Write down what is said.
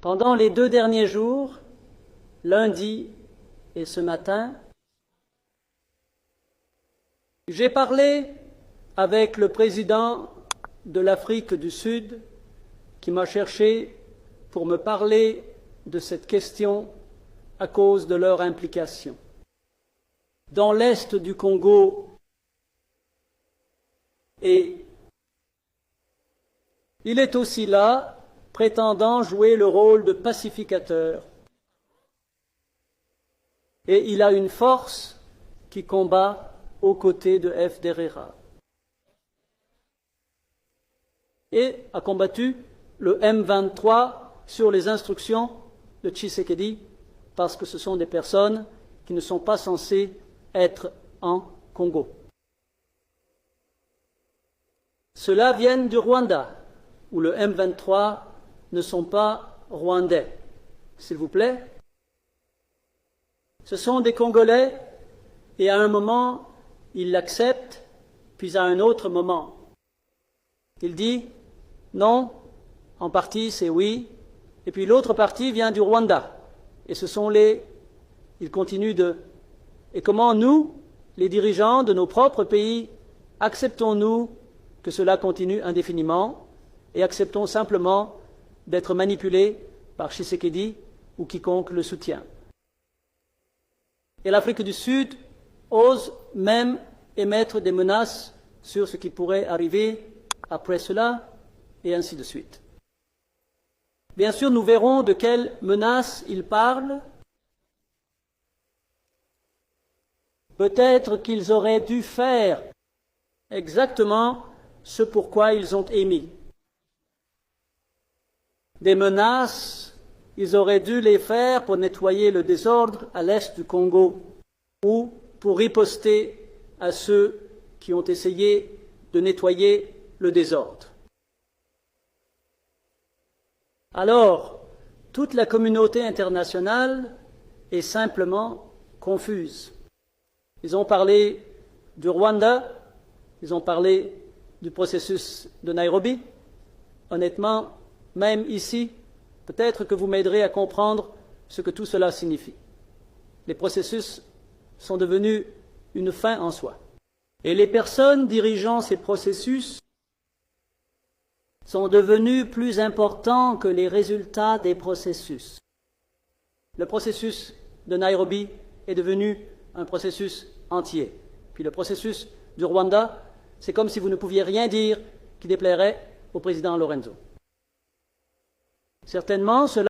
Pendant les 2 derniers jours, lundi et ce matin, j'ai parlé avec le président de l'Afrique du Sud qui m'a cherché pour me parler de cette question à cause de leur implication. Dans l'est du Congo, et il est aussi là, prétendant jouer le rôle de pacificateur. Et il a une force qui combat aux côtés de FDLR. Et a combattu le M23 sur les instructions de Tshisekedi, parce que ce sont des personnes qui ne sont pas censées être en Congo. Cela vient du Rwanda, où le M23 ne sont pas rwandais. S'il vous plaît. Ce sont des Congolais, et à un moment, ils l'acceptent, puis à un autre moment, il dit non, en partie c'est oui, et puis l'autre partie vient du Rwanda. Et ce sont ils continuent de... Et comment nous, les dirigeants de nos propres pays, acceptons-nous que cela continue indéfiniment et acceptons simplement d'être manipulés par Tshisekedi ou quiconque le soutient. Et l'Afrique du Sud ose même émettre des menaces sur ce qui pourrait arriver après cela, et ainsi de suite. Bien sûr, nous verrons de quelles menaces ils parlent. Peut-être qu'ils auraient dû faire exactement ce pourquoi ils ont émis. Des menaces, ils auraient dû les faire pour nettoyer le désordre à l'est du Congo ou pour riposter à ceux qui ont essayé de nettoyer le désordre. Alors, toute la communauté internationale est simplement confuse. Ils ont parlé du Rwanda, ils ont parlé du processus de Nairobi. Honnêtement, même ici, peut-être que vous m'aiderez à comprendre ce que tout cela signifie. Les processus sont devenus une fin en soi. Et les personnes dirigeant ces processus sont devenus plus importants que les résultats des processus. Le processus de Nairobi est devenu un processus entier. Puis le processus du Rwanda, c'est comme si vous ne pouviez rien dire qui déplairait au président Lorenzo. Certainement, cela